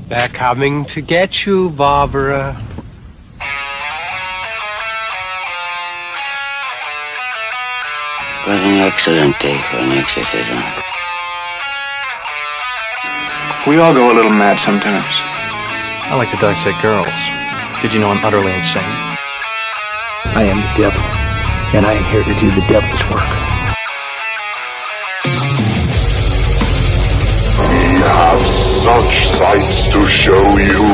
They're coming to get you, Barbara. What an excellent day for an exorcism. We all go a little mad sometimes. I like to dissect girls. Did you know I'm utterly insane? I am the devil, and I am here to do the devil's work. We have such sights to show you.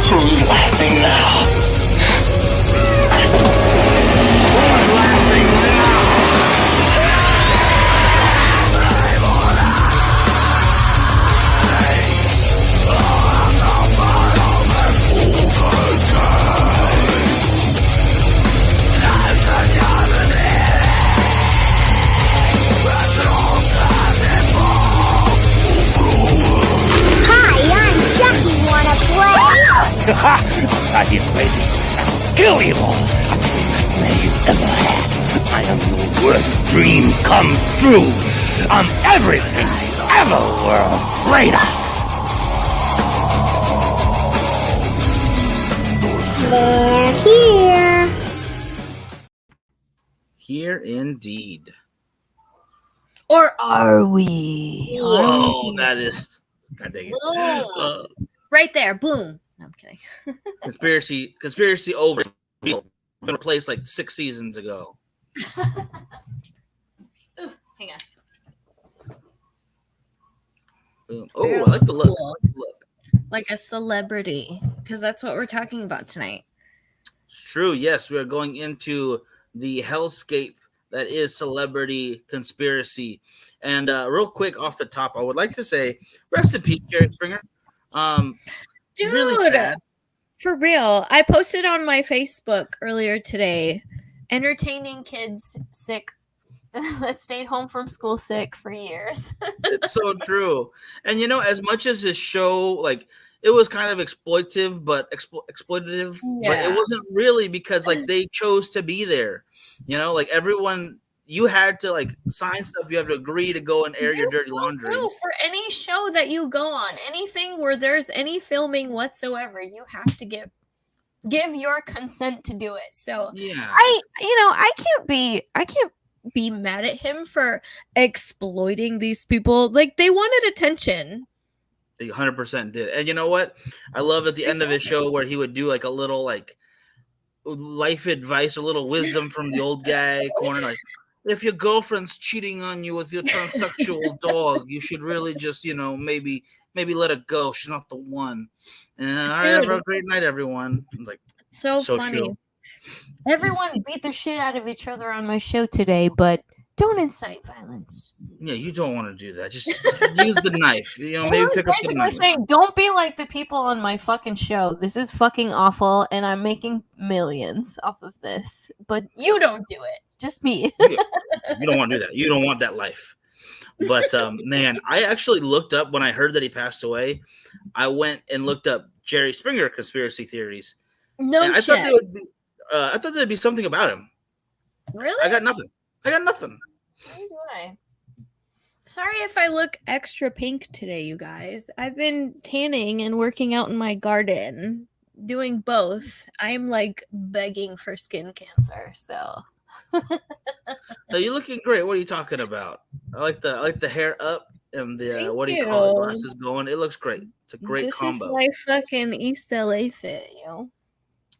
Who's laughing now? Are you crazy? I'll kill you all. I'm the greatest nightmare you've ever had. I am your worst dream come true. I'm everything you ever were afraid of. They're here. Here indeed. Or are we? Whoa, that is... God dang it. Right there, boom. No, I'm kidding. Conspiracy over. Been replaced like 6 seasons ago. Ooh, hang on. Boom. Oh, I like the look. Like a celebrity, because that's what we're talking about tonight. It's true. Yes, we are going into the hellscape that is celebrity conspiracy. And real quick off the top, I would like to say, rest in peace, Jerry Springer. Dude, really sad. For real. I posted on my Facebook earlier today, entertaining kids sick that stayed home from school sick for years. It's so true. And as much as his show, like, it was kind of exploitative, but exploitative, yeah. But it wasn't really because like they chose to be there. Like everyone, you had to like sign stuff. You have to agree to go and air your dirty laundry. No, for any show that you go on, anything where there's any filming whatsoever, you have to give your consent to do it. So yeah, I can't be mad at him for exploiting these people. Like, they wanted attention. They 100% did. And you know what? I love at the end of his show where he would do like a little like life advice, a little wisdom from the old guy corner, like, if your girlfriend's cheating on you with your transsexual dog, you should really just, maybe let it go. She's not the one. And all right, have a great night, everyone. I'm like, so funny. True. Everyone beat the shit out of each other on my show today, but don't incite violence. Yeah, you don't want to do that. Just use the knife. Maybe pick up the knife. Saying, don't be like the people on my fucking show. This is fucking awful, and I'm making millions off of this. But you don't do it. Just me. You don't want to do that. You don't want that life. But man, I actually looked up when I heard that he passed away. I went and looked up Jerry Springer conspiracy theories. No and shit. I thought there'd be something about him. Really? I got nothing. Okay. Sorry if I look extra pink today, you guys. I've been tanning and working out in my garden, doing both. I'm like begging for skin cancer, so. No, you're looking great. What are you talking about? I like the hair up and the Thank what do you you. call it? Glasses going. It looks great. It's a great combo. This is my fucking East LA fit,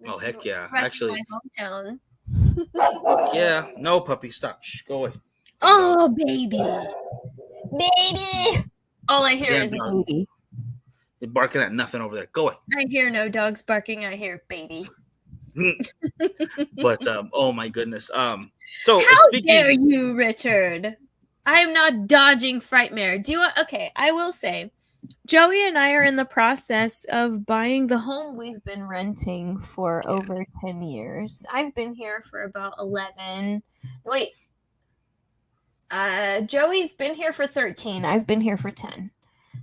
Oh, heck yeah. Right, Actually, my hometown. Yeah. No, puppy. Stop. Shh, go away. Oh, baby. All I hear is no. baby. You're barking at nothing over there. Go away. I hear no dogs barking. I hear baby. But oh my goodness. So how dare you, Richard? I am not dodging Frightmare. Okay, I will say, Joey and I are in the process of buying the home we've been renting for over 10 years. I've been here for about 11. Wait. Joey's been here for 13. I've been here for 10.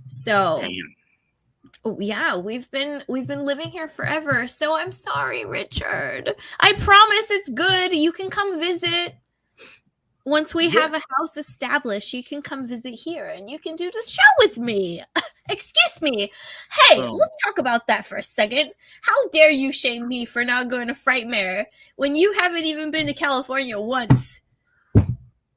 So Oh, yeah, we've been living here forever. So I'm sorry, Richard. I promise it's good. You can come visit. Once we have a house established, you can come visit here and you can do the show with me. Excuse me. Hey, let's talk about that for a second. How dare you shame me for not going to Frightmare when you haven't even been to California once?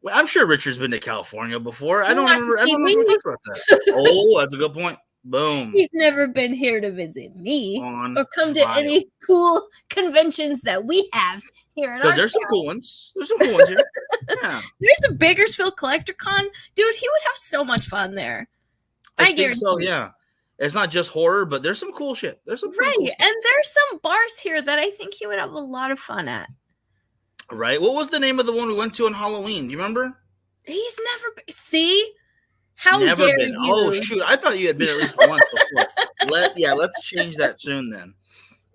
Well, I'm sure Richard's been to California before. I don't remember talking about that. Oh, that's a good point. Boom. He's never been here to visit me or come to any cool conventions that we have here in our Because there's some cool ones. There's some cool ones here. Yeah. There's the Bakersfield Collector Con. Dude, he would have so much fun there. I think so, yeah. It's not just horror, but there's some cool shit. There's some right, cool shit. And there's some bars here that I think he would have a lot of fun at. Right. What was the name of the one we went to on Halloween? Do you remember? He's never been. See? How never dare been. you? Oh, shoot. I thought you had been at least once before. Let's change that soon then.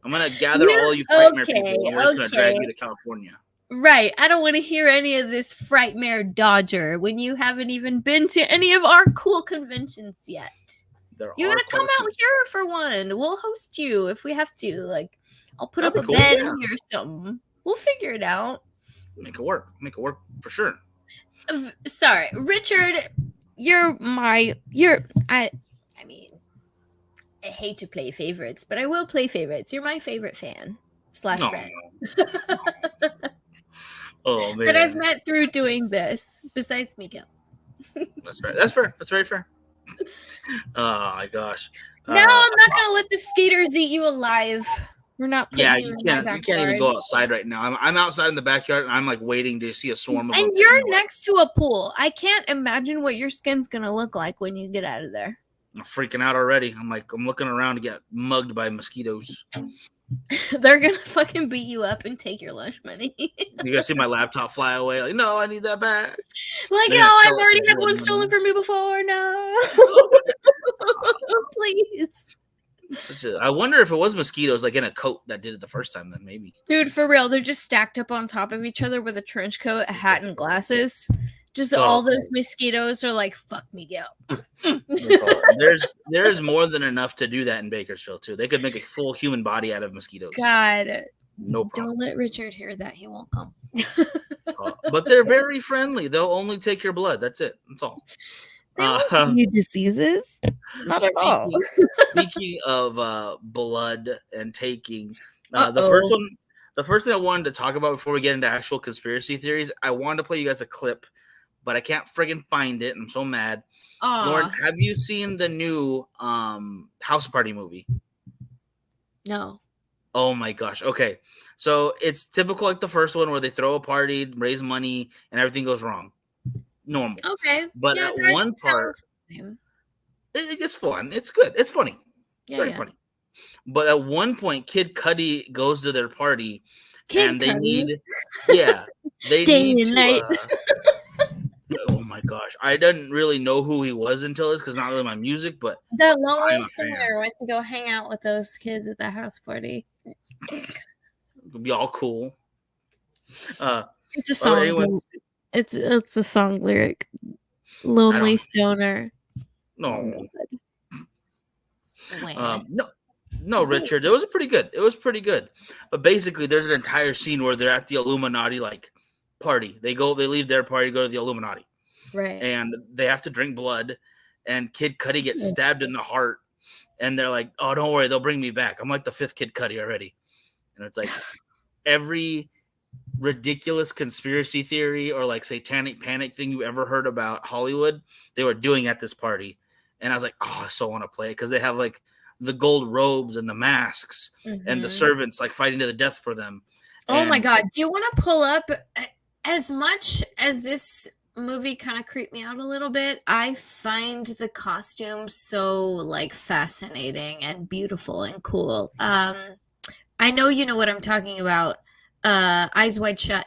I'm going to gather all you Frightmare people and we're just going to drag you to California. Right. I don't want to hear any of this Frightmare Dodger when you haven't even been to any of our cool conventions yet. You gotta come out here for one. We'll host you if we have to. Like, I'll put up a bed here or something. We'll figure it out. Make it work. Make it work for sure. Sorry, Richard. I mean, I hate to play favorites, but I will play favorites. You're my favorite fan / friend. Oh man. That I've met through doing this, besides Miguel. That's fair. That's fair. That's very fair. Oh my gosh. No, I'm not gonna let the skaters eat you alive. We're not. Yeah, you can't. You can't even go outside right now. I'm outside in the backyard, and I'm like waiting to see a swarm of. And you're next to a pool. I can't imagine what your skin's gonna look like when you get out of there. I'm freaking out already. I'm looking around to get mugged by mosquitoes. They're gonna fucking beat you up and take your lunch money. You guys see my laptop fly away? Like, no, I need that back. Like, I've already had one stolen from me before. No, please. I wonder if it was mosquitoes like in a coat that did it the first time. Then maybe. Dude, for real, they're just stacked up on top of each other with a trench coat, a hat, and glasses. Just all those mosquitoes are like, fuck Miguel. There's more than enough to do that in Bakersfield too. They could make a full human body out of mosquitoes. God, no problem. Don't let Richard hear that. He won't come. But they're very friendly. They'll only take your blood. That's it. That's all. You diseases? Not at all. Speaking of blood and taking, the first thing I wanted to talk about before we get into actual conspiracy theories, I wanted to play you guys a clip, but I can't friggin' find it. I'm so mad. Lauren, have you seen the new House Party movie? No. Oh my gosh. Okay. So it's typical like the first one where they throw a party, raise money, and everything goes wrong. Normal. Okay. But at one part, it's fun. It's good. It's funny. Very funny. But at one point, Kid Cudi goes to their party, and they need, they need to, oh my gosh, I didn't really know who he was until this because not really my music, but that lonely stoner went to go hang out with those kids at the house party. It'll be all cool. It's a song. It's a song lyric. Lonely stoner. No. No, Richard. It was pretty good. It was pretty good. But basically, there's an entire scene where they're at the Illuminati like party. They leave their party, go to the Illuminati. Right. And they have to drink blood. And Kid Cudi gets stabbed in the heart. And they're like, "Oh, don't worry, they'll bring me back. I'm like the 5th Kid Cudi already." And it's like every ridiculous conspiracy theory or like satanic panic thing you ever heard about Hollywood, they were doing at this party. And I was like, "Oh, I so want to play it," because they have like the gold robes and the masks and the servants like fighting to the death for them. Oh my God. Do you want to pull up, as much as this movie kind of creeped me out a little bit, I find the costumes so like fascinating and beautiful and cool. I know you know what I'm talking about. Eyes Wide Shut.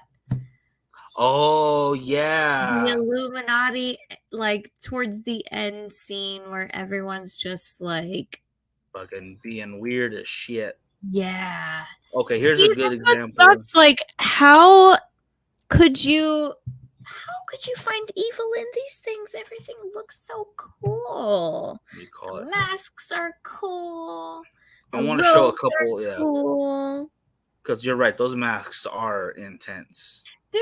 Oh yeah. The Illuminati, like towards the end scene where everyone's just like fucking being weird as shit. Yeah. Okay, here's a good example. Sucks. Like, how could you how could you find evil in these things? Everything looks so cool. What do you call it? Masks are cool. I want to show a robes are couple, yeah, cool. because you're right. Those masks are intense. Dude,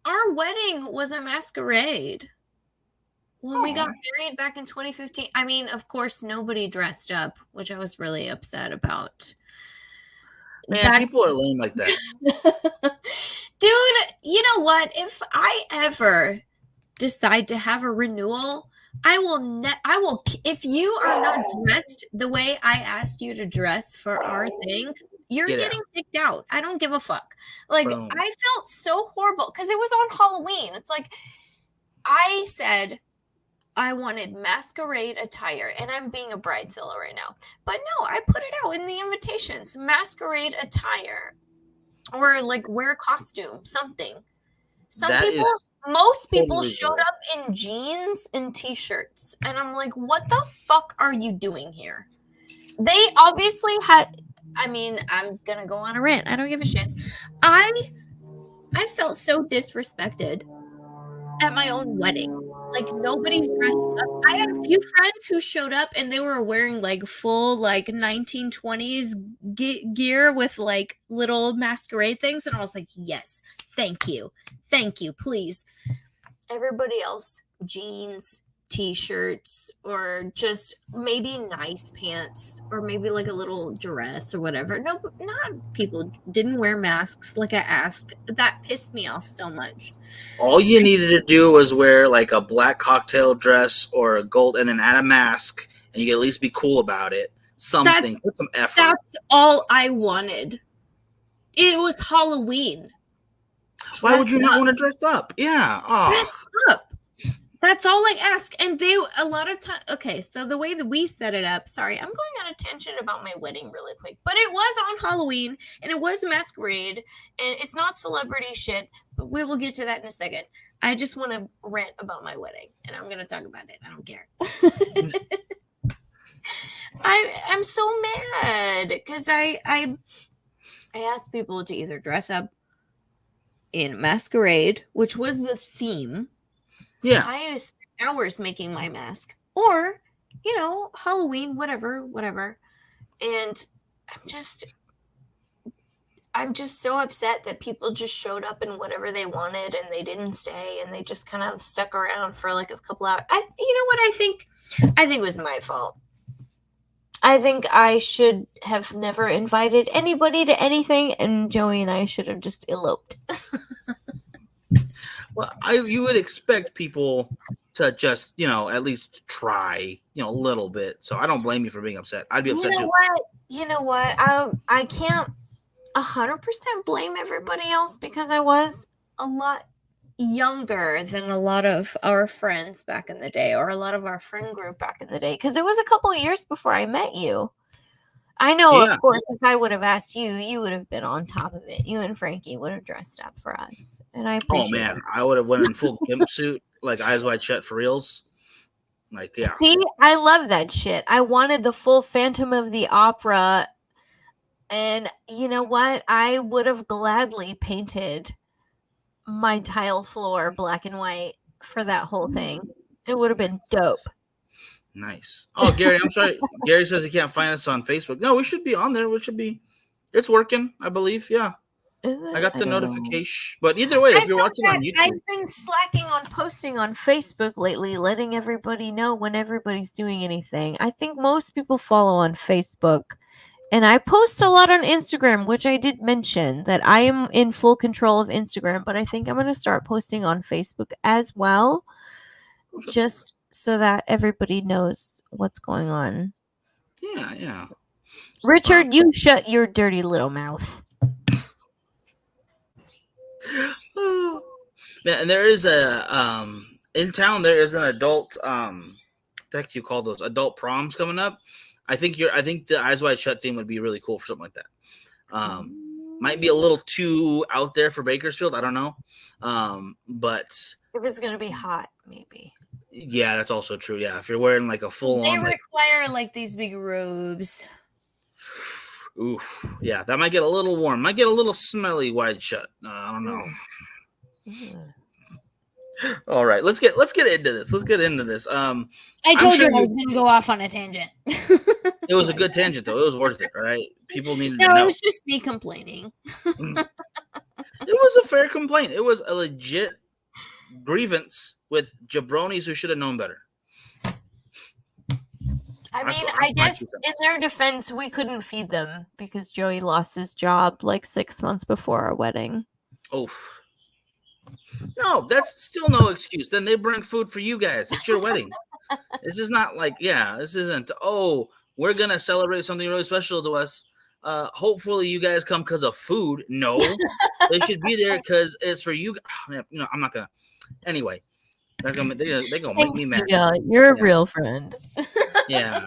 our wedding was a masquerade. When we got married back in 2015, I mean, of course, nobody dressed up, which I was really upset about. Man, people are lame like that. Dude, you know what? If I ever decide to have a renewal, I will, if you are not dressed the way I asked you to dress for our thing, you're getting kicked out. I don't give a fuck. Like, I felt so horrible because it was on Halloween. It's like, I said I wanted masquerade attire, and I'm being a bridezilla right now. But no, I put it out in the invitations, masquerade attire, or like wear a costume, something. Most people showed up in jeans and t-shirts, and I'm like, what the fuck are you doing here? They obviously had, I mean, I'm gonna go on a rant. I don't give a shit. I felt so disrespected at my own wedding. Like, nobody's dressed up. I had a few friends who showed up and they were wearing like full like 1920s gear with like little masquerade things, and I was like, yes, thank you, please. Everybody else, jeans, t-shirts, or just maybe nice pants, or maybe like a little dress or whatever. No, not people didn't wear masks like I asked. That pissed me off so much. All you needed to do was wear like a black cocktail dress or a gold, and then add a mask, and you could at least be cool about it. Something, put some effort. That's all I wanted. It was Halloween. Why would you not want to dress up? Yeah. Dress up. That's all I ask. And they, a lot of time. Okay, so the way that we set it up, sorry, I'm going on a tangent about my wedding really quick, but it was on Halloween, and it was a masquerade, and it's not celebrity shit, but we will get to that in a second. I just want to rant about my wedding, and I'm going to talk about it. I don't care. I'm so mad because I asked people to either dress up in masquerade, which was the theme. Yeah. I spent hours making my mask, or, you know, Halloween, whatever. And I'm just so upset that people just showed up in whatever they wanted and they didn't stay, and they just kind of stuck around for like a couple hours. You know what I think? I think it was my fault. I think I should have never invited anybody to anything, and Joey and I should have just eloped. Well, you would expect people to just, you know, at least try, you know, a little bit. So I don't blame you for being upset. I'd be upset too. You know what? I can't 100% blame everybody else, because I was a lot younger than a lot of our friends back in the day, or a lot of our friend group back in the day, because it was a couple of years before I met you. I know, of course, if I would have asked you, you would have been on top of it. You and Frankie would have dressed up for us. And I appreciate it. I would have went in full gimp suit, like Eyes Wide Shut for reals. Like, yeah. See, I love that shit. I wanted the full Phantom of the Opera. And you know what? I would have gladly painted my tile floor black and white for that whole thing. It would have been dope. Nice. Oh, Gary, I'm sorry. Gary says he can't find us on Facebook. No, we should be on there. It's working, I believe. Yeah. I got the notification. But either way, if you're watching on YouTube. I've been slacking on posting on Facebook lately, letting everybody know when everybody's doing anything. I think most people follow on Facebook. And I post a lot on Instagram, which I did mention that I am in full control of Instagram. But I think I'm going to start posting on Facebook as well. Just so that everybody knows what's going on. Yeah. Richard, you shut your dirty little mouth. And there is a in town there is an adult what you call those adult proms coming up. I think the Eyes Wide Shut theme would be really cool for something like that. Might be a little too out there for Bakersfield. I don't know. But if it's gonna be hot, maybe. Yeah, that's also true. Yeah, if you're wearing like a full on, they require like these big robes. Oof. Yeah, that might get a little warm. Might get a little smelly wide shut. I don't know. All right, let's get into this. Let's get into this. I told you I was gonna go off on a tangent. It was a good tangent, though. It was worth it, all right? People needed to know. No, it was just me complaining. It was a fair complaint. It was a legit grievance with jabronis who should have known better. I mean, I guess in their defense, we couldn't feed them because Joey lost his job like 6 months before our wedding. Oof. No, that's still no excuse. Then they bring food for you guys. It's your wedding. This is not like, this isn't, we're going to celebrate something really special to us. Hopefully you guys come because of food. No, they should be there because it's for you. I'm not going to. Anyway, they're going to make me mad. Yeah, you're a real friend. Yeah.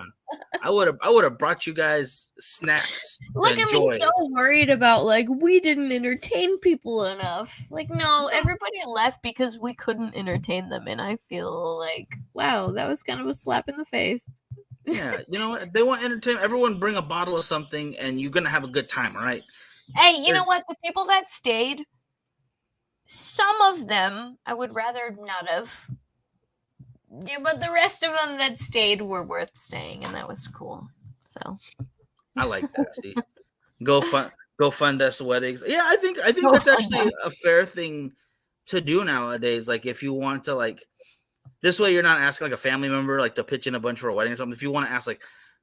I would have brought you guys snacks. Look at me so worried about like we didn't entertain people enough. Like no, everybody left because we couldn't entertain them, and I feel like wow, that was kind of a slap in the face. Yeah, you know what? They want entertainment. Everyone bring a bottle of something, and you're gonna have a good time, all right? Hey, you know what? The people that stayed, some of them I would rather not have. Yeah, but the rest of them that stayed were worth staying, and that was cool. So I like that. See, go fund us weddings. Yeah, I think that's actually a fair thing to do nowadays. Like, if you want to, like, this way, you're not asking like a family member like to pitch in a bunch for a wedding or something. If you want to ask, like,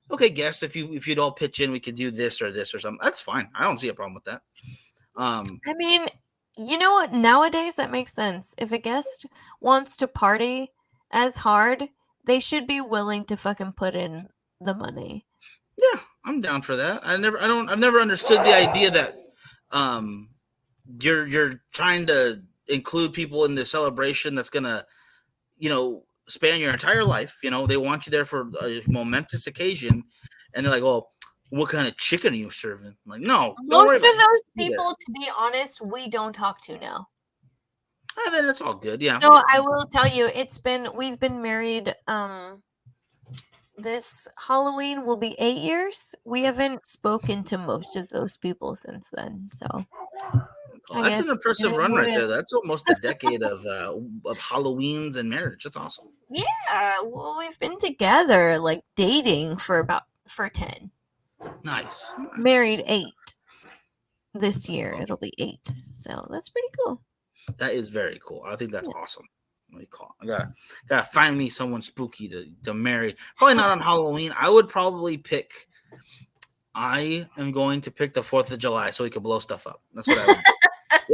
okay, guests, if you'd all pitch in, we could do this or something. That's fine. I don't see a problem with that. I mean, you know what? Nowadays, that makes sense. If a guest wants to party as hard, they should be willing to fucking put in the money. Yeah, I'm down for that. I've never understood the idea that you're trying to include people in the celebration that's gonna, span your entire life. They want you there for a momentous occasion, and they're like, "Well, what kind of chicken are you serving?" I'm like, no. Most of those people, to be honest, we don't talk to now. Then it's all good, yeah. So I will tell you, we've been married. This Halloween will be 8 years. We haven't spoken to most of those people since then. So that's an impressive run right there. That's almost a decade of Halloweens and marriage. That's awesome. Yeah, well, we've been together, like dating for 10. Nice. Married 8. This year it'll be 8. So that's pretty cool. That is very cool. I think that's awesome. What do you call it? I gotta find me someone spooky to marry. Probably not on Halloween. I would probably pick. I am going to pick the 4th of July so we can blow stuff up. That's what I would do.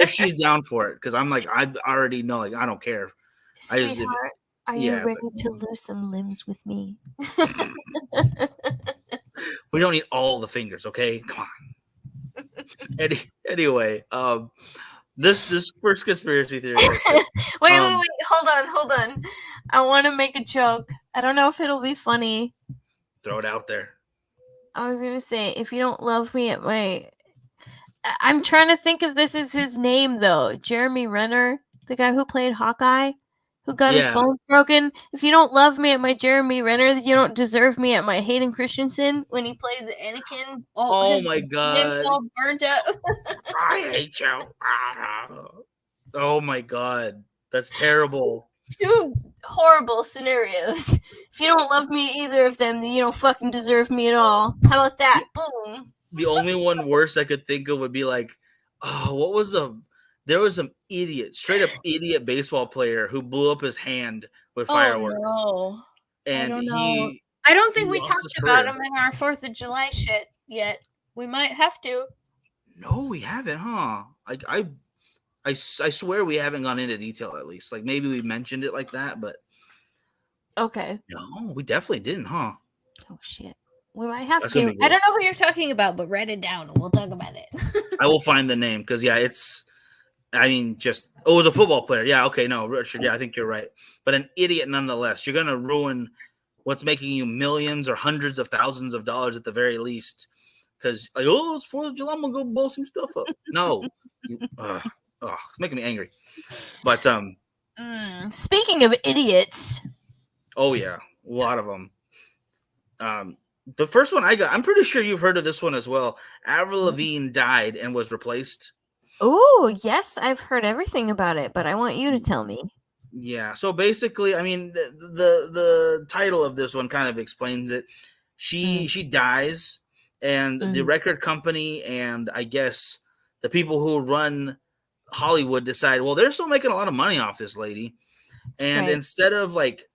If she's down for it, because I'm like, I already know, like, I don't care. Sweetheart, are you ready to lose some limbs with me? We don't need all the fingers, okay? Come on. Anyway, this first conspiracy theory. Wait, hold on. I want to make a joke. I don't know if it'll be funny. Throw it out there. I was gonna say, if you don't love me at my, I'm trying to think if this is his name though. Jeremy Renner, the guy who played Hawkeye, who got his bones broken. If you don't love me at my Jeremy Renner, you don't deserve me at my Hayden Christensen when he played the Anakin. Oh my god! All burnt up. I hate you. Oh my god, that's terrible. 2 horrible scenarios. If you don't love me either of them, then you don't fucking deserve me at all. How about that? Boom. The only one worse I could think of would be like, there was some straight up idiot baseball player who blew up his hand with fireworks. No. And I don't think we talked about him in our 4th of July shit yet. We might have to. No, we haven't, huh? Like I swear we haven't gone into detail at least. Like maybe we mentioned it like that, but okay. No, we definitely didn't, huh? Oh shit. We might have to. I don't know who you're talking about, but write it down and we'll talk about it. I will find the name because it was a football player. Yeah, okay, no, Richard, yeah, I think you're right. But an idiot nonetheless. You're gonna ruin what's making you millions or hundreds of thousands of dollars at the very least. Because it's 4th of July, I'm gonna go blow some stuff up. No. It's making me angry. But speaking of idiots. Oh yeah, a lot of them. The first one I got, I'm pretty sure you've heard of this one as well. Avril Lavigne died and was replaced. Oh, yes, I've heard everything about it, but I want you to tell me. Yeah. So basically, I mean, the title of this one kind of explains it. She dies, and the record company and I guess the people who run Hollywood decide, well, they're still making a lot of money off this lady, and instead of like,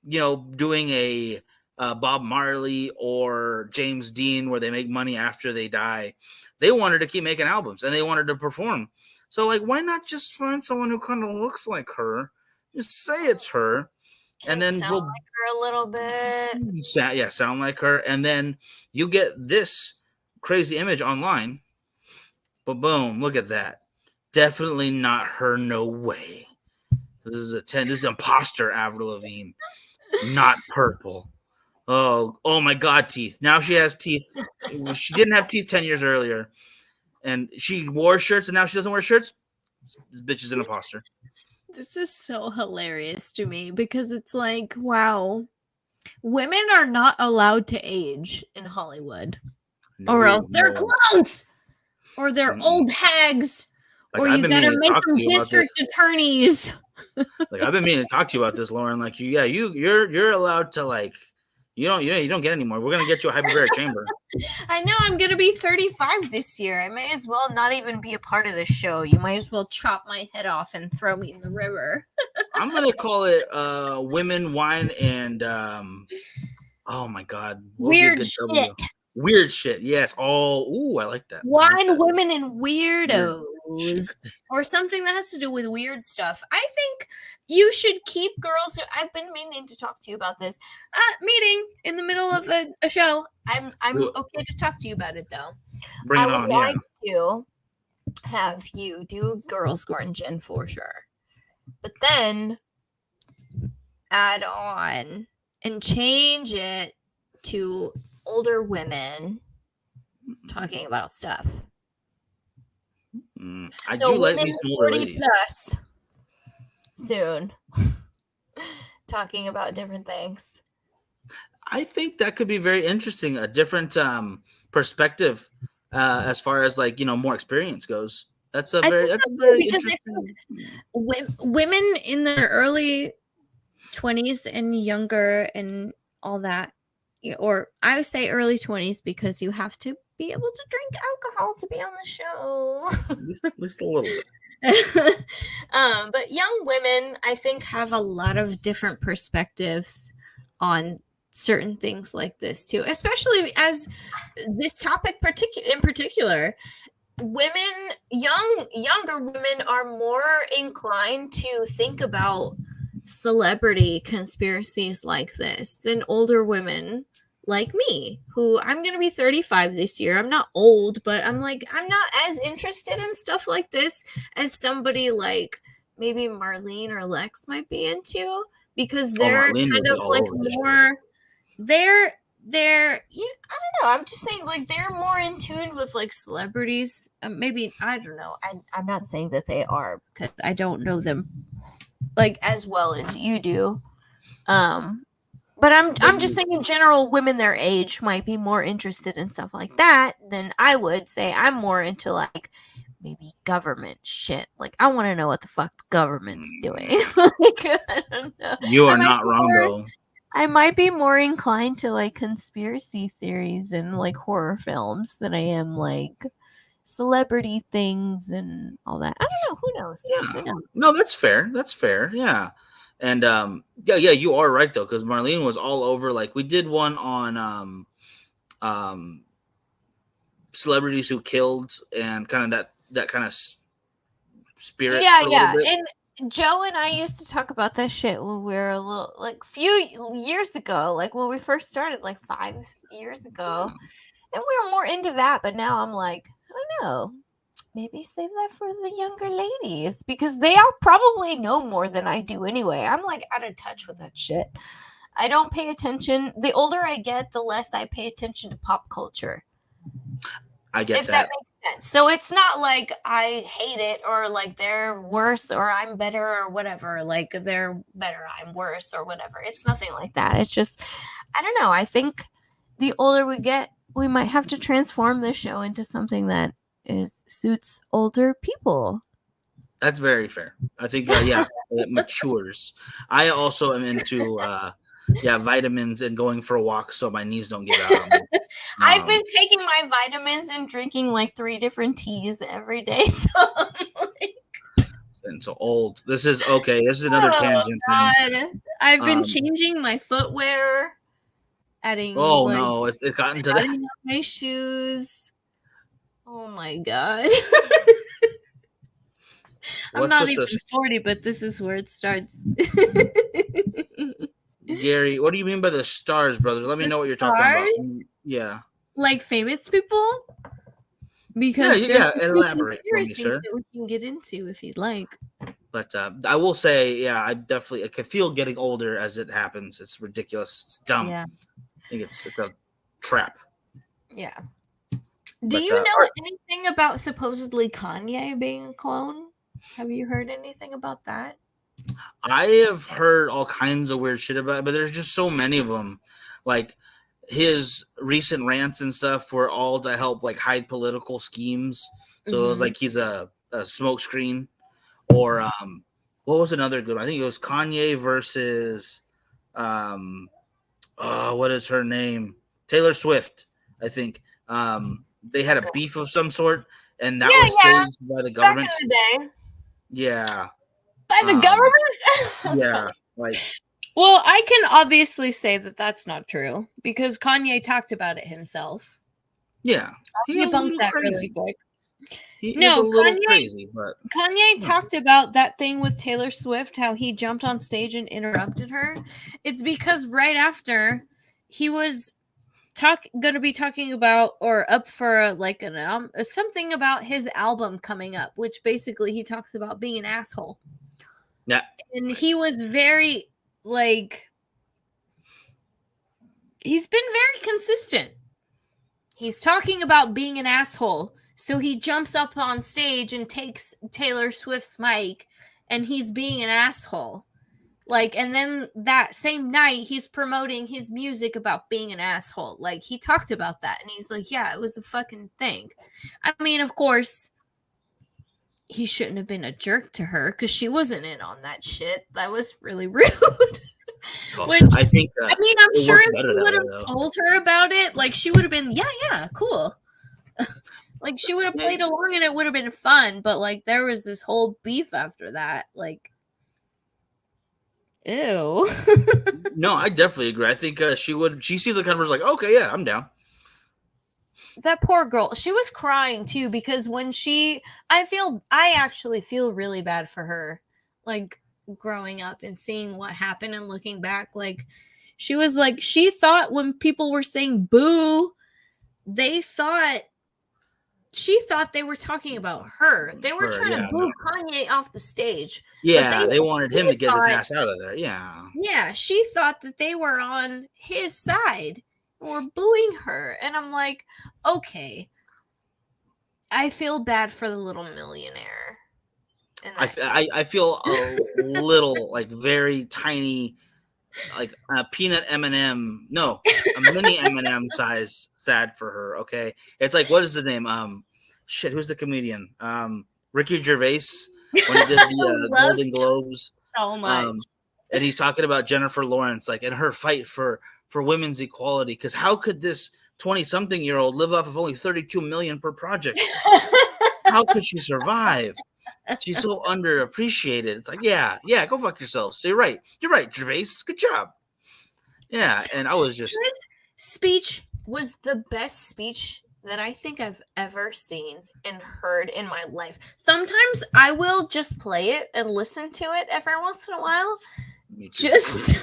doing a Bob Marley or James Dean where they make money after they die, they wanted to keep making albums and they wanted to perform. So like, why not just find someone who kind of looks like her? Just say it's her, and then sound like her a little bit. Sound like her, and then you get this crazy image online. But boom, look at that. Definitely not her. No way. This is this is imposter Avril Lavigne, not purple. Oh my God, teeth. Now she has teeth. She didn't have teeth 10 years earlier, and she wore shirts, and now she doesn't wear shirts. This bitch is an imposter. This is so hilarious to me because it's like, wow, women are not allowed to age in Hollywood, or else they're clowns, or they're old hags, like, or you gotta make them district attorneys. Like, I've been meaning to talk to you about this, Lauren. Like, you're allowed to, like, you don't get any more. We're gonna get you a hyperbaric chamber. I know, I'm gonna be 35 this year. I may as well not even be a part of this show. You might as well chop my head off and throw me in the river. I'm gonna call it women, wine, and oh my God, weird shit. Weird shit. Yes. I like that. Wine, women, and weirdos. Or something that has to do with weird stuff. I think you should keep girls. I've been meaning to talk to you about this. Meeting in the middle of a show. I'm okay to talk to you about it though. Bring it on. I would like to have you do Girls Gordon Gen for sure, but then add on and change it to older women talking about stuff. I do like me some older ladies. Plus soon talking about different things. I think that could be very interesting. A different perspective as far as like more experience goes. That's a very interesting. Women in their early 20s and younger and all that, or I would say early 20s because you have to be able to drink alcohol to be on the show. At least a little bit. But young women, I think, have a lot of different perspectives on certain things like this too, especially as this topic in particular. Younger women are more inclined to think about celebrity conspiracies like this than older women like me, who I'm going to be 35 this year. I'm not old, but I'm not as interested in stuff like this as somebody like maybe Marlene or Lex might be into, because they're kind of like more, I don't know. I'm just saying, like, they're more in tune with like celebrities. Maybe, I don't know. I'm not saying that they are, because I don't know them like as well as you do. But I'm just saying in general, women their age might be more interested in stuff like that than I would say. I'm more into like maybe government shit. Like, I want to know what the fuck the government's doing. Like, I don't know. You are not wrong though. I might be more inclined to like conspiracy theories and like horror films than I am like celebrity things and all that. I don't know. Who knows? Yeah. Who knows? No, that's fair. That's fair. Yeah. And yeah, you are right though, because Marlene was all over. Like, we did one on celebrities who killed and kind of that kind of spirit. Yeah. And Joe and I used to talk about that shit when we were a little, like, few years ago, like when we first started, like 5 years ago, and we were more into that. But now I'm like, I don't know. Maybe save that for the younger ladies, because they all probably know more than I do anyway. I'm like out of touch with that shit. I don't pay attention. The older I get, the less I pay attention to pop culture. I get if that makes sense. So it's not like I hate it or like they're worse or I'm better or whatever. Like they're better, I'm worse or whatever. It's nothing like that. It's just, I don't know. I think the older we get, we might have to transform this show into something that suits older people. That's very fair. I think, yeah, it matures. I also am into, vitamins and going for a walk so my knees don't give out on me. I've been taking my vitamins and drinking like 3 different teas every day. So And so old. This is okay. This is another tangent. God. I've been changing my footwear, adding. Oh no, it's gotten to that. My shoes. Oh my God. I'm not even 40, but this is where it starts. Gary, what do you mean by the stars, brother? Let me know what you're talking about. Yeah. Like famous people? Because elaborate for me, sir. That we can get into if you'd like. But I will say, I definitely can feel getting older as it happens. It's ridiculous. It's dumb. Yeah. I think it's a trap. Yeah. Do you know anything about supposedly Kanye being a clone? Have you heard anything about that? I have heard all kinds of weird shit about it, but there's just so many of them. Like his recent rants and stuff were all to help like hide political schemes. So it was like he's a smokescreen. Or what was another good one? I think it was Kanye versus what is her name? Taylor Swift, I think. They had a beef of some sort, and that was staged by the government. Back in the day. Yeah. By the government? Yeah. Like. Well, I can obviously say that that's not true because Kanye talked about it himself. Yeah. He debunked that really quick. Kanye, crazy, but Kanye talked about that thing with Taylor Swift, how he jumped on stage and interrupted her. It's because right after he was going to be talking about or up for like something about his album coming up, which basically he talks about being an asshole. Yeah, and he was very like he's been very consistent. He's talking about being an asshole. So he jumps up on stage and takes Taylor Swift's mic and he's being an asshole. Like, and then that same night he's promoting his music about being an asshole. Like, he talked about that and he's like, yeah, it was a fucking thing. I mean, of course, he shouldn't have been a jerk to her because she wasn't in on that shit. That was really rude. Which I think, I mean, I'm sure if you would have told her about it, like, she would have been, yeah, cool. Like, she would have played along and it would have been fun, but, like, there was this whole beef after that. Like, ew. No, I definitely agree. I think she sees the kind of person like, okay, yeah, I'm down. That poor girl. She was crying, too, because when I actually feel really bad for her, like, growing up and seeing what happened and looking back. Like, she was like, she thought when people were saying boo, she thought they were talking about her. They were trying to boo Kanye off the stage. Yeah, they wanted him to get his ass out of there. Yeah. Yeah, she thought that they were on his side or booing her. And I'm like, okay, I feel bad for the little millionaire. And I feel a little, like, very tiny, like a peanut M&M. No, a mini M&M size sad for her. Okay, it's like, what is the name? Who's the comedian? Ricky Gervais when he did the Golden Globes. So much. And he's talking about Jennifer Lawrence, like, in her fight for women's equality. Because how could this 20-something-year-old live off of only $32 million per project? How could she survive? She's so underappreciated. It's like, yeah, go fuck yourself. So you're right, Gervais. Good job. Yeah, and I was just. His speech was the best speech that I think I've ever seen and heard in my life. Sometimes I will just play it and listen to it every once in a while. Just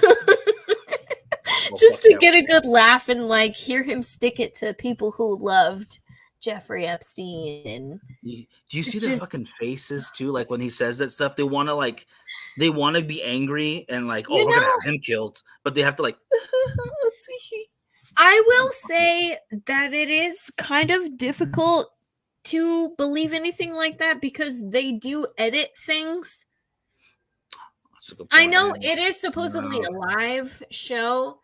to get a good laugh and like hear him stick it to people who loved Jeffrey Epstein. And do you see their fucking faces too? Like when he says that stuff, they want to be angry and like, we're gonna have him killed, but they have to like. I will say that it is kind of difficult to believe anything like that because they do edit things. I know it is supposedly a live show,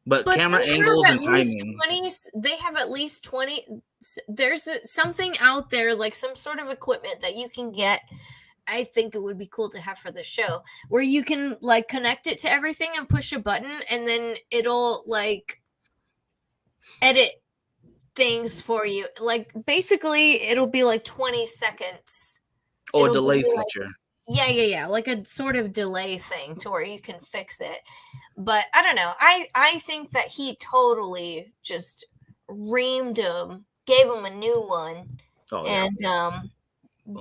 But camera they have angles and at least timing. 20, they have at least 20. There's something out there, like some sort of equipment that you can get. I think it would be cool to have for the show, where you can like connect it to everything and push a button, and then it'll like edit things for you. Like basically, it'll be like 20 seconds. Oh, a It'll delay be like- feature. Yeah. Like a sort of delay thing to where you can fix it. But I don't know. I think that he totally just reamed him, gave him a new one, Oh, yeah. and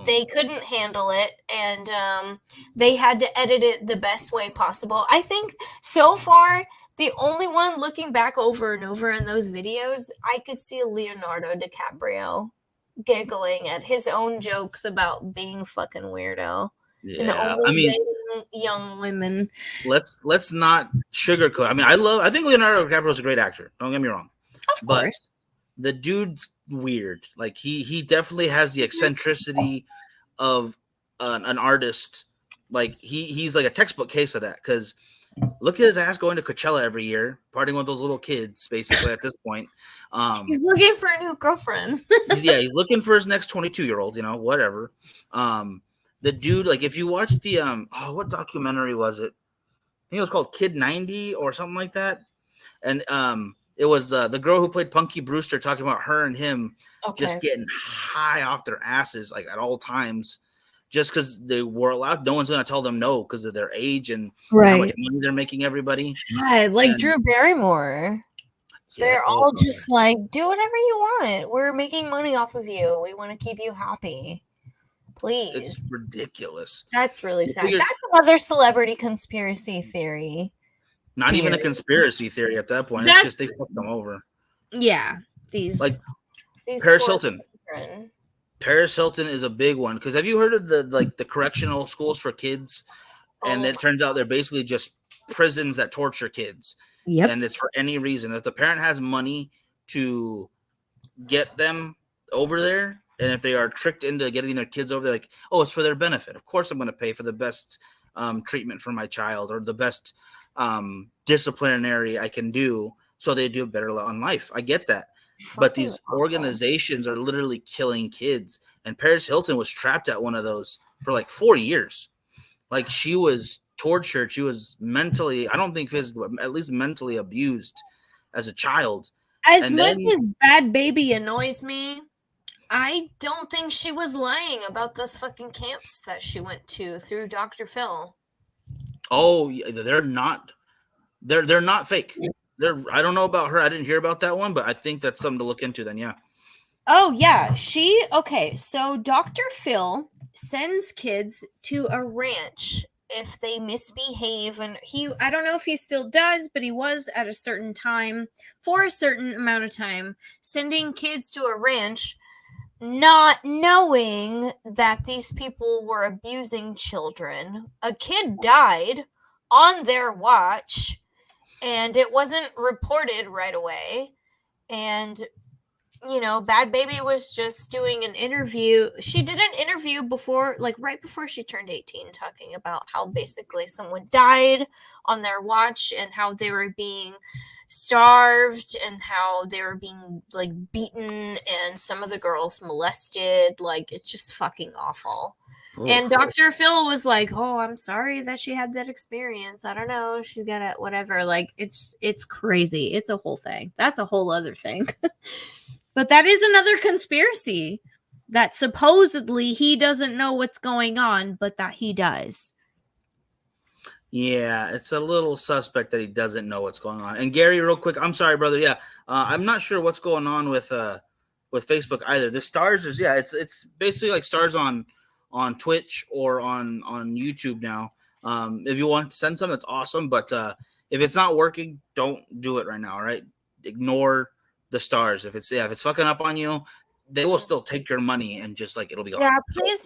they couldn't handle it, and they had to edit it the best way possible. I think so far the only one looking back over and over in those videos, I could see Leonardo DiCaprio giggling at his own jokes about being fucking weirdo. And Yeah, only I mean, dating young women. let's not sugarcoat. I mean, I think Leonardo DiCaprio is a great actor. Don't get me wrong, Of but course. the dude's weird. Like he definitely has the eccentricity of an artist. Like he's like a textbook case of that. Because look at his ass going to Coachella every year, partying with those little kids. Basically, at this point, He's looking for a new girlfriend. yeah, he's looking for his next 22-year-old. You know, whatever. The dude, like, if you watch the what documentary was it? I think it was called Kid 90 or something like that. And it was the girl who played Punky Brewster talking about her and him just getting high off their asses like at all times, just because they were allowed. No one's gonna tell them no because of their age and how much money they're making everybody. God, like And- Drew Barrymore. They're all just like, do whatever you want. We're making money off of you. We want to keep you happy. Please. It's ridiculous. That's really sad. figure- That's another celebrity conspiracy theory. Not even a conspiracy theory at that point. That's- It's just they fucked them over. Yeah. These Paris poor Hilton. children. Paris Hilton is a big one because have you heard of the correctional schools for kids? And it turns out they're basically just prisons that torture kids. Yep. And it's for any reason. If the parent has money to get them over there, and if they are tricked into getting their kids over there, like, oh, it's for their benefit. Of course, I'm going to pay for the best treatment for my child or the best disciplinary I can do so they do better on life. I get that. But these organizations are literally killing kids. And Paris Hilton was trapped at one of those for like 4 years. Like she was tortured. She was mentally, I don't think physically, at least mentally abused as a child. As And much then- as Bad Baby annoys me, I don't think she was lying about those fucking camps that she went to through Dr. Phil. Oh, yeah, they're not fake. I don't know about her. I didn't hear about that one, but I think that's something to look into then. Yeah. Oh, yeah. So Dr. Phil sends kids to a ranch if they misbehave. And I don't know if he still does, but he was at a certain time, for a certain amount of time, sending kids to a ranch, not knowing that these people were abusing children. A kid died on their watch, and it wasn't reported right away. And Bad Baby was just doing an interview. She did an interview before, like right before she turned 18, talking about how basically someone died on their watch and how they were being starved and how they were being like beaten and some of the girls molested. Like, it's just fucking awful. And Dr. Phil was like, oh, I'm sorry that she had that experience. I don't know. She's got it, whatever. Like, it's crazy. It's a whole thing. That's a whole other thing. But that is another conspiracy that supposedly he doesn't know what's going on, but that he does. Yeah, it's a little suspect that he doesn't know what's going on. And Gary, real quick, I'm sorry, brother. Yeah, I'm not sure what's going on with Facebook either. The stars is it's basically like stars on Twitch or on YouTube now. If you want to send some, that's awesome. But if it's not working, don't do it right now. All right, ignore the stars. If it's fucking up on you, they will still take your money and just like it'll be gone. Yeah, please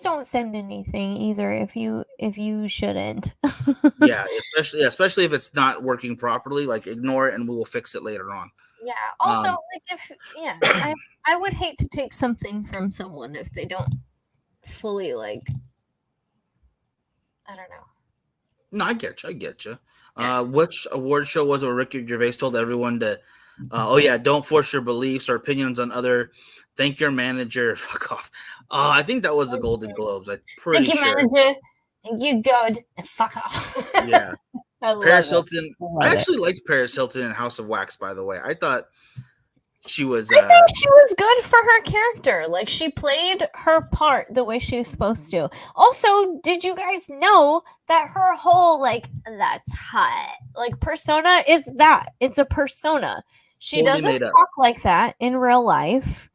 don't send anything either if you shouldn't. Yeah, especially if it's not working properly, like ignore it and we will fix it later on. Yeah. Also, I would hate to take something from someone if they don't fully I don't know. No, I get you. I get you. Which award show was it where Ricky Gervais told everyone to, don't force your beliefs or opinions on other. Thank your manager. Fuck off. I think that was the Golden Globes. I'm pretty Thank you, sure. manager. You good and fuck off. Yeah. I love Paris it. Hilton. I actually liked Paris Hilton in House of Wax, by the way. I thought she was. I think she was good for her character. Like, she played her part the way she was supposed to. Also, did you guys know that her whole, like, that's hot, like, persona is that? It's a persona. She Totally doesn't made up. talk like that in real life.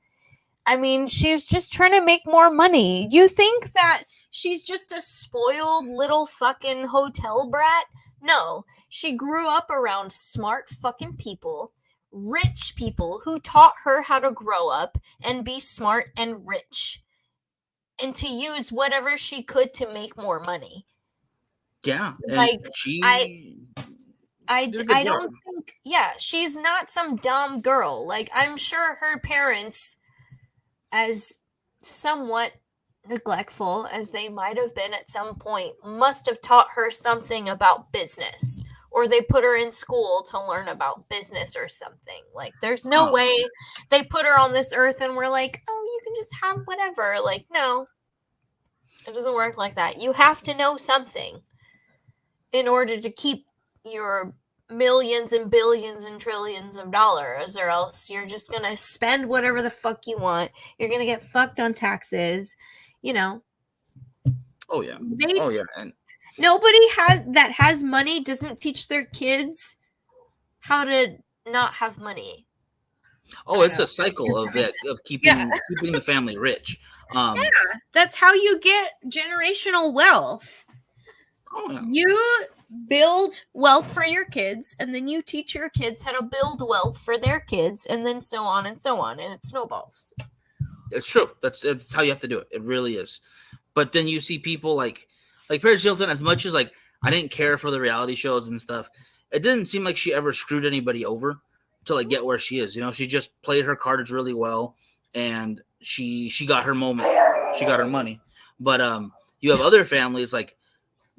I mean, she's just trying to make more money. You think that she's just a spoiled little fucking hotel brat? No. She grew up around smart fucking people, rich people who taught her how to grow up and be smart and rich and to use whatever she could to make more money. Yeah. And Like, she. I did a good job. don't think, she's not some dumb girl. Like, I'm sure her parents, as somewhat neglectful as they might have been at some point, must have taught her something about business, or they put her in school to learn about business or something. Like, there's no way they put her on this earth and we're like, oh, you can just have whatever. Like, no, it doesn't work like that. You have to know something in order to keep your millions and billions and trillions of dollars, or else you're just gonna spend whatever the fuck you want. You're gonna get fucked on taxes, you know. Oh yeah. And Nobody has money doesn't teach their kids how to not have money. it's a cycle of keeping the family rich. That's how you get generational wealth. You build wealth for your kids, and then you teach your kids how to build wealth for their kids, and then so on and so on, and it snowballs. It's true. That's how you have to do it. It really is. But then you see people like Paris Hilton. As much as like I didn't care for the reality shows and stuff, it didn't seem like she ever screwed anybody over to like get where she is. You know, she just played her cards really well, and she got her moment. She got her money. But you have other families like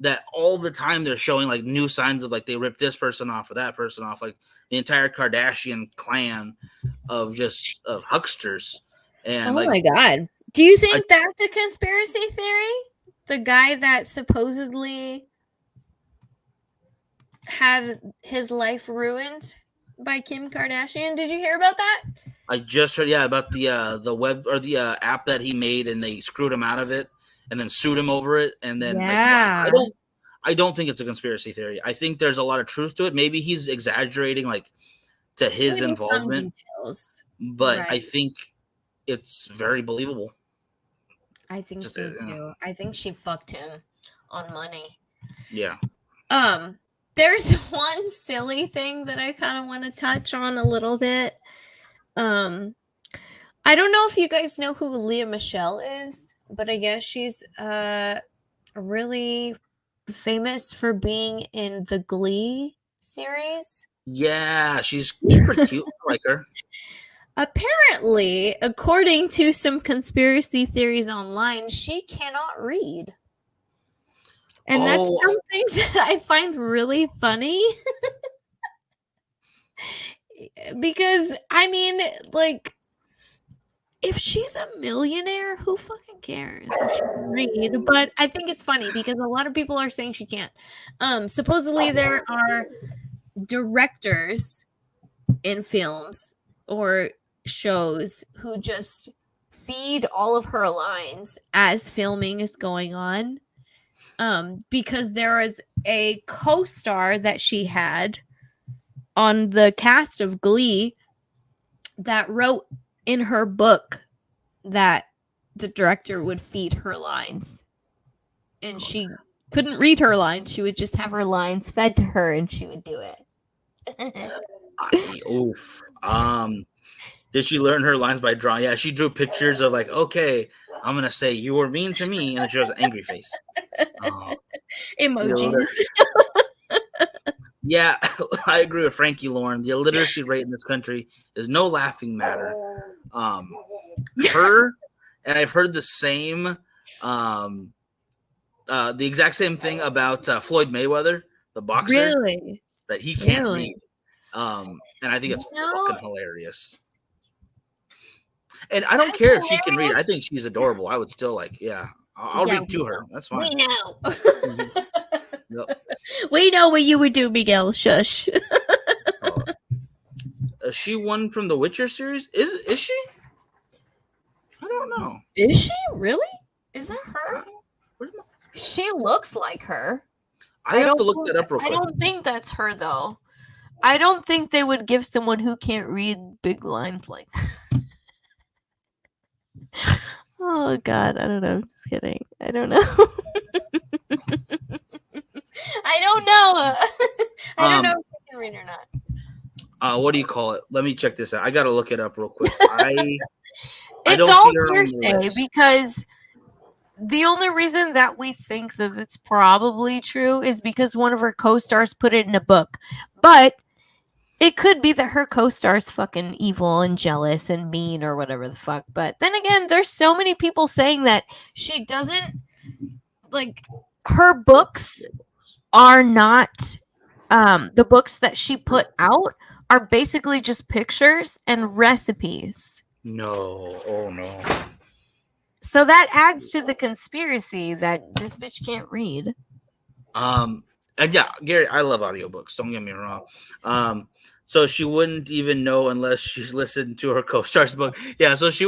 that all the time they're showing like new signs of like they ripped this person off or that person off, like the entire Kardashian clan of hucksters. And oh my god, do you think that's a conspiracy theory? The guy that supposedly had his life ruined by Kim Kardashian. Did you hear about that? I just heard about the web or the app that he made, and they screwed him out of it and then sued him over it. And then I don't think it's a conspiracy theory. I think there's a lot of truth to it. Maybe he's exaggerating like to his involvement, but right. I think it's very believable. I think so too. I think she fucked him on money. Yeah. There's one silly thing that I kind of want to touch on a little bit. I don't know if you guys know who Lea Michele is, but I guess she's really famous for being in the Glee series. Yeah, she's super cute. I like her. Apparently, according to some conspiracy theories online, she cannot read. And that's something that I find really funny. Because, I mean, like, if she's a millionaire, who fucking cares if she can read? But I think it's funny because a lot of people are saying she can't. Supposedly there are directors in films or shows who just feed all of her lines as filming is going on. Because there was a co-star that she had on the cast of Glee that wrote in her book that the director would feed her lines. And she couldn't read her lines. She would just have her lines fed to her and she would do it. Oof. Did she learn her lines by drawing? Yeah, she drew pictures of like, okay, I'm going to say you were mean to me. And then she has an angry face. Emojis. Yeah, I agree with Frankie Lauren. The illiteracy rate in this country is no laughing matter. Her, and I've heard the same the exact same thing about Floyd Mayweather, the boxer, Really? that he can't Really? read. And I think it's No. fucking hilarious. And I don't care if she can read. I think she's adorable. I would still I'll Yeah, read to her. That's fine. We know. Yep. We know what you would do, Miguel. Shush. She won from the Witcher series. Is she? I don't know. Is she really? Is that her? She looks like her. I have to look that up real I quick. don't think that's her though. I don't think they would give someone who can't read big lines like that. Oh God, I don't know. I'm just kidding. I don't know. I don't know. I don't know if she can read or not. What do you call it? Let me check this out. I gotta look it up real quick. It's don't all see her on the hearsay list. because the only reason that we think that it's probably true is because one of her co-stars put it in a book. But it could be that her co-star's fucking evil and jealous and mean or whatever the fuck. But then again, there's so many people saying that she doesn't like her books are not the books that she put out are basically just pictures and recipes. No. Oh no. So that adds to the conspiracy that this bitch can't read. And yeah, Gary, I love audiobooks. Don't get me wrong. So she wouldn't even know unless she's listened to her co-star's book. Yeah, so she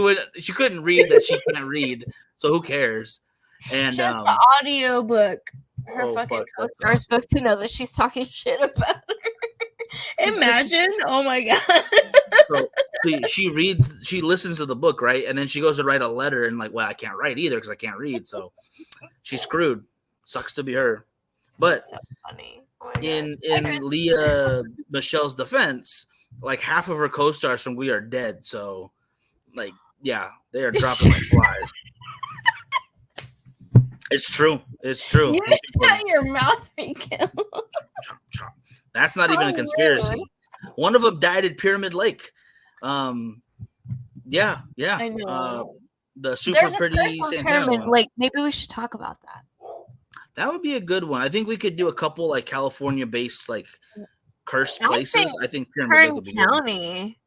couldn't read that she can't read. So who cares? And she has the audio book, her fucking co-star's book, to know that she's talking shit about her. Imagine, oh my God. So she listens to the book, right? And then she goes to write a letter and well, I can't write either because I can't read. So she's screwed. Sucks to be her. But that's so funny. Oh in Leah Michelle's defense, half of her co-stars from We Are Dead. So yeah, they are dropping like flies. It's true. It's true. You shut your mouth, Miguel. Chop, chop. That's not even a conspiracy. Rude. One of them died at Pyramid Lake. Yeah. I know. The super pretty Santana Pyramid one. Lake. Maybe we should talk about that. That would be a good one. I think we could do a couple California-based cursed places. I think Pyramid Lake would be good. County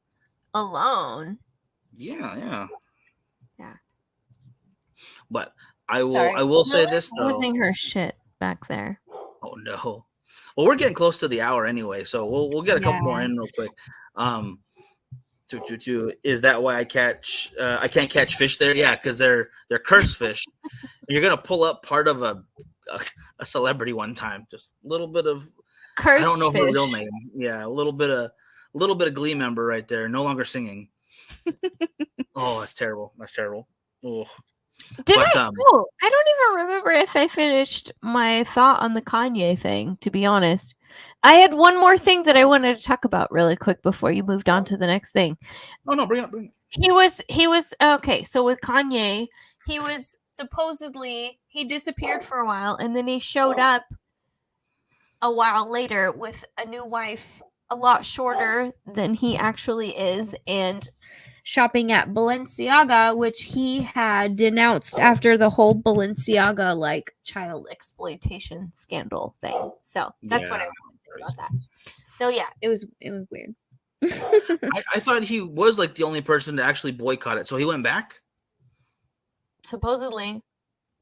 alone. Yeah. Yeah. But I will say this though. Losing her shit back there. Oh no. Well, we're getting close to the hour anyway, so we'll get a couple more in real quick. Is that why I can't catch fish there? Yeah, because they're cursed fish. You're gonna pull up part of a celebrity one time, just a little bit of cursed. I don't know fish. her real name. Yeah, a little bit of Glee member right there, no longer singing. Oh, that's terrible. That's terrible. Oh. I don't even remember if I finished my thought on the Kanye thing, to be honest. I had one more thing that I wanted to talk about really quick before you moved on to the next thing. Oh no, bring it. He was okay, so with Kanye, he was supposedly he disappeared for a while and then he showed up a while later with a new wife a lot shorter than he actually is and shopping at Balenciaga, which he had denounced after the whole Balenciaga child exploitation scandal thing. So that's what I want to say about that. So yeah, it was weird. I thought he was the only person to actually boycott it. So he went back? Supposedly.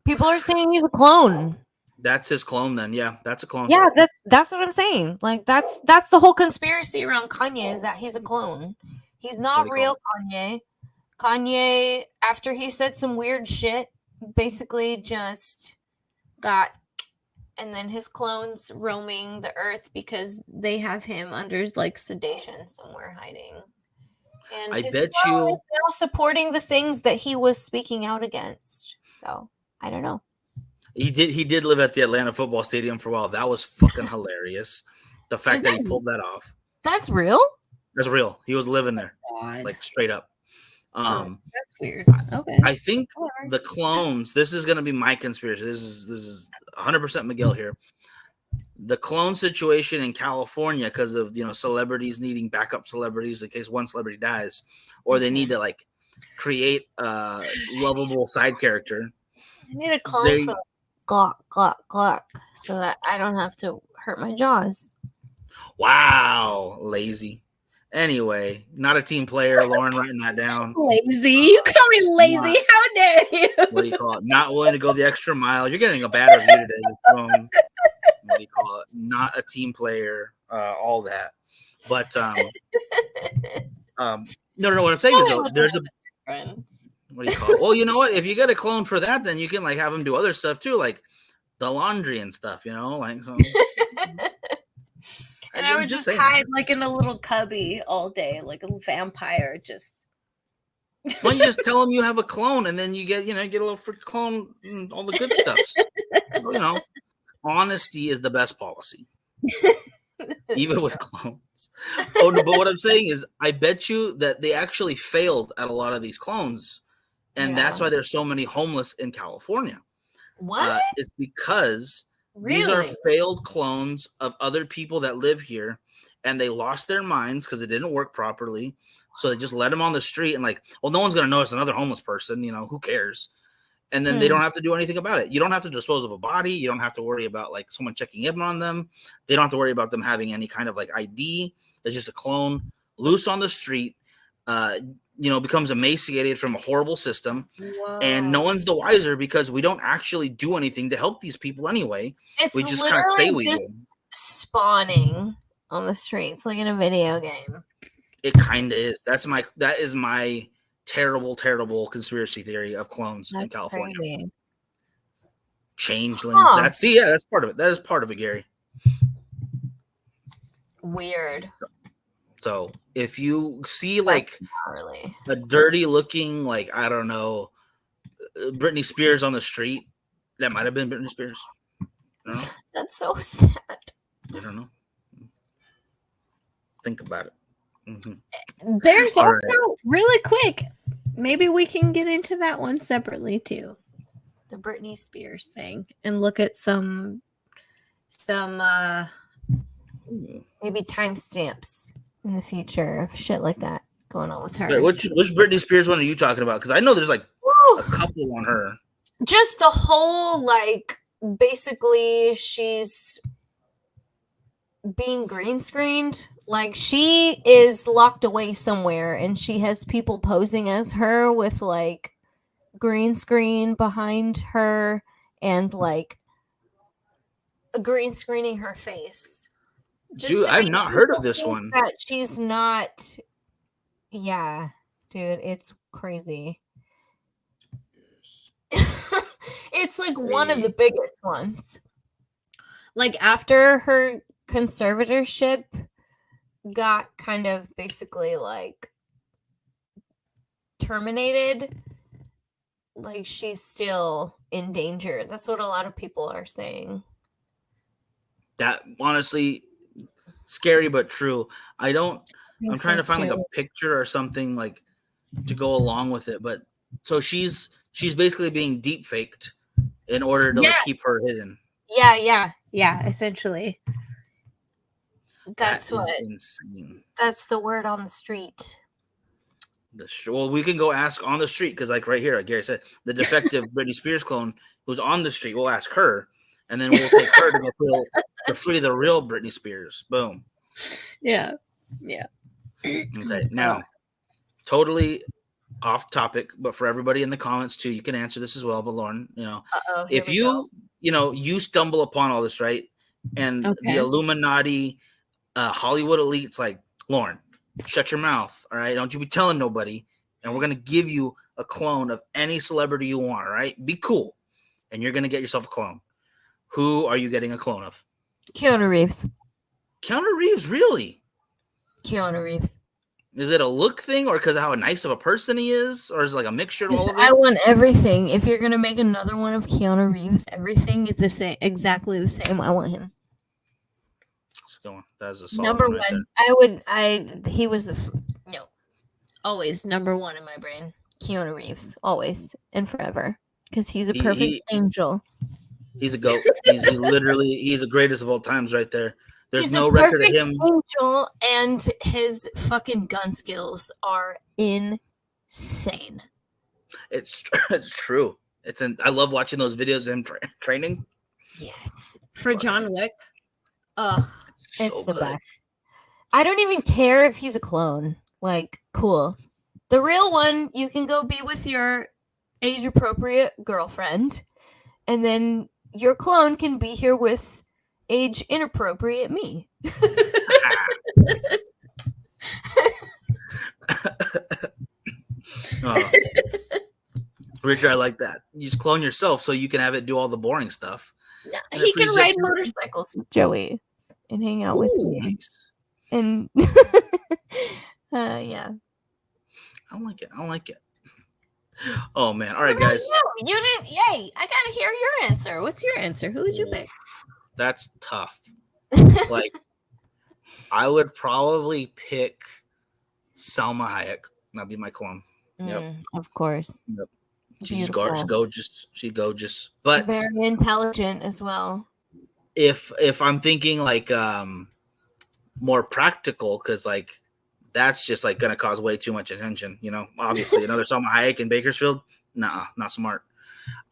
People are saying he's a clone. That's his clone then. Yeah, that's a clone. Yeah, that's what I'm saying. That's the whole conspiracy around Kanye is that he's a clone. He's not real Kanye. Kanye, after he said some weird shit, basically just got, and then his clones roaming the earth because they have him under sedation somewhere hiding. And I his bet clone you is now supporting the things that he was speaking out against. So I don't know. He did live at the Atlanta football stadium for a while. That was fucking hilarious. The fact that he pulled that off. That's real? That's real. He was living there. Straight up. That's weird. Okay. I think the clones, this is gonna be my conspiracy. This is 100% Miguel here. The clone situation in California, because of celebrities needing backup celebrities in case one celebrity dies, or they need to create a lovable side character. I need a clone for glok, glok, glok, so that I don't have to hurt my jaws. Wow, lazy. Anyway, not a team player. Lauren writing that down. Lazy? You call me lazy? How dare you? What do you call it? Not willing to go the extra mile. You're getting a bad review today from, what do you call it? Not a team player. All that. But no. What I'm saying is though, there's a friends. what do you call it? Well, you know what? If you get a clone for that, then you can like have him do other stuff too, like the laundry and stuff. You know, like so. And I would just hide like in a little cubby all day, like a vampire. Just. Why don't you just tell them you have a clone, and then you get a little free clone and all the good stuff. So, honesty is the best policy, even with clones. Oh, no, but what I'm saying is, I bet you that they actually failed at a lot of these clones, and that's why there's so many homeless in California. What? It's because. Really? These are failed clones of other people that live here, and they lost their minds because it didn't work properly. So they just let them on the street and like, well, no one's going to notice another homeless person. Who cares? And then they don't have to do anything about it. You don't have to dispose of a body. You don't have to worry about like someone checking in on them. They don't have to worry about them having any kind of like ID. It's just a clone loose on the street. Becomes emaciated from a horrible system. Whoa. And no one's the wiser because we don't actually do anything to help these people anyway. We just kind of say we do. Spawning on the streets like in a video game. It kind of is. That is my terrible, terrible conspiracy theory of clones in California. Crazy. Changelings. Huh. That's part of it. That is part of it, Gary. Weird. So if you see like a dirty looking, like, I don't know, Britney Spears on the street, that might have been Britney Spears. I don't know. That's so sad. I don't know. Think about it. Mm-hmm. There's also really quick. Maybe we can get into that one separately too. The Britney Spears thing and look at some maybe timestamps in the future of shit like that going on with her. Wait, which Britney Spears one are you talking about? Because I know there's like a couple on her. Just the whole, like, basically she's being green screened. Like, she is locked away somewhere and she has people posing as her with like green screen behind her and like green screening her face. Dude, I've not heard of this one. That she's not. Yeah, dude, it's crazy. It's like one of the biggest ones. Like after her conservatorship got kind of basically like terminated, like she's still in danger. That's what a lot of people are saying. That honestly. Scary but true. I'm trying to find like a picture or something like to go along with it. But so she's basically being deep faked in order to like, keep her hidden. Yeah. Essentially, that's insane. That's the word on the street. Well, we can go ask on the street because, like right here, like Gary said, the defective Britney Spears clone who's on the street. We'll ask her. And then we'll take her to free the real Britney Spears. Boom. Yeah. Okay. Now, totally off topic, but for everybody in the comments too, you can answer this as well. But Lauren, if you stumble upon all this, right? And the Illuminati, Hollywood elites, like, Lauren, shut your mouth. All right. Don't you be telling nobody. And we're going to give you a clone of any celebrity you want. All right. Be cool. And you're going to get yourself a clone. Who are you getting a clone of? Keanu Reeves. Keanu Reeves, really? Keanu Reeves. Is it a look thing or because of how nice of a person he is? Or is it like a mixture of all of it? I want everything. If you're going to make another one of Keanu Reeves, everything is the same, exactly the same. I want him. Let's go on. That is a solid number one. He was always number one in my brain. Keanu Reeves. Always and forever. Because he's a perfect angel. He's a goat. He's the greatest of all times right there. There's no record of him. Angel, and his fucking gun skills are insane. It's true. I love watching those videos of him training. Yes. For John Wick. Ugh. So the good. best. I don't even care if he's a clone. Like, cool. The real one, you can go be with your age-appropriate girlfriend, and then your clone can be here with age-inappropriate me. Richard, I like that. You just clone yourself so you can have it do all the boring stuff. Yeah, he can ride motorcycles with Joey and hang out with me. Nice. And yeah. I like it. Oh man. All right, guys. No, you didn't. Yay. I gotta hear your answer. What's your answer? Who would you pick? That's tough. Like, I would probably pick Salma Hayek. That'd be my clone. Yep. Of course. Yep. She's gorgeous. But very intelligent as well. If I'm thinking like more practical, because like that's just like gonna cause way too much attention, you know. Obviously, another Salma Hayek in Bakersfield, nah, not smart.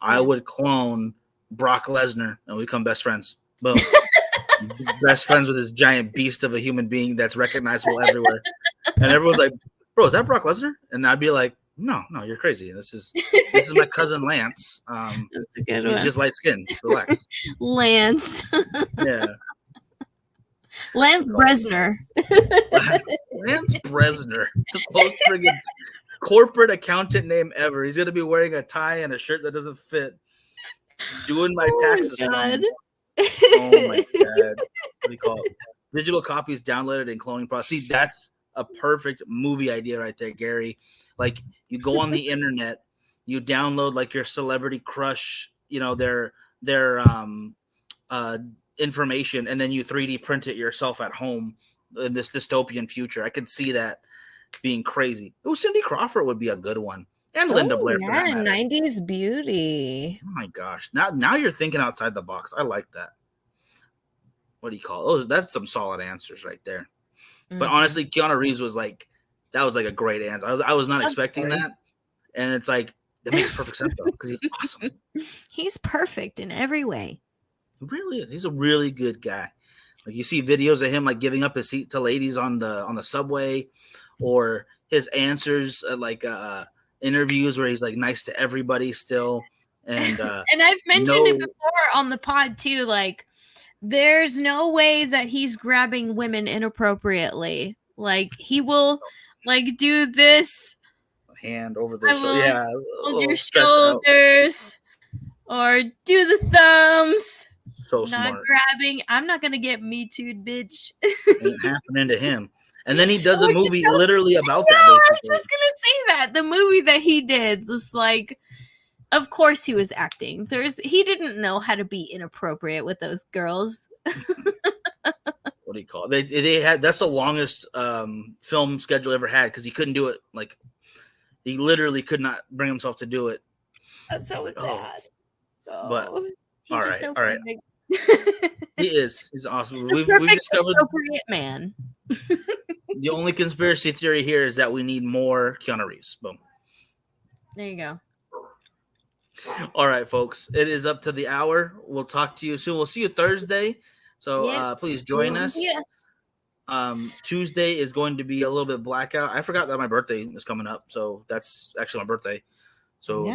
I would clone Brock Lesnar and we become best friends. Boom. Best friends with this giant beast of a human being that's recognizable everywhere. And everyone's like, bro, is that Brock Lesnar? And I'd be like, no, you're crazy. This is my cousin Lance. That's a good he's one. just light skinned. Relax. Lance. Yeah. Lance Bresner. Lance Bresner. The most friggin' corporate accountant name ever. He's gonna be wearing a tie and a shirt that doesn't fit. Doing my taxes. Oh my God. Oh my God. What do you call it? Digital copies downloaded in cloning process. See, that's a perfect movie idea right there, Gary. Like, you go on the internet, you download like your celebrity crush, you know, their information, and then you 3D print it yourself at home in this dystopian future. I could see that being crazy. Oh, Cindy Crawford would be a good one. And Linda Blair. For that matter. 90s beauty. Oh my gosh. Now you're thinking outside the box. I like that. What do you call it? That's some solid answers right there. Mm-hmm. But honestly, Keanu Reeves was like, that was like a great answer. I was not expecting that. And it's like, that makes perfect sense though, because he's awesome. He's perfect in every way. He really is. He's a really good guy. Like, you see videos of him like giving up his seat to ladies on the subway, or his answers at like interviews where he's like nice to everybody still. And and I've mentioned it before on the pod too, like, there's no way that he's grabbing women inappropriately. Like, he will like do this hand over their hold your shoulders or do the thumbs. So not smart. Grabbing. I'm not gonna get me too'd, bitch. Ain't happening to him. And then he does a movie literally about that. I was just gonna say that the movie that he did was like, of course he was acting. He didn't know how to be inappropriate with those girls. What do you call it? They had, that's the longest film schedule ever had, because he couldn't do it. Like, he literally could not bring himself to do it. That's so sad. But all so right. He is. He's awesome. We've discovered appropriate man. The only conspiracy theory here is that we need more Keanu Reeves. Boom. There you go. All right, folks. It is up to the hour. We'll talk to you soon. We'll see you Thursday. So please join us. Yeah. Tuesday is going to be a little bit blackout. I forgot that my birthday is coming up, so that's actually my birthday. So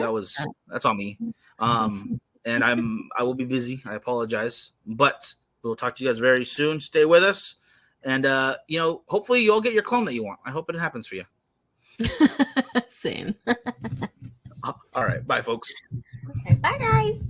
that's on me. And I will be busy. I apologize, but we'll talk to you guys very soon. Stay with us, and hopefully you'll get your clone that you want. I hope it happens for you. Same. All right, bye, folks. Okay, bye, guys.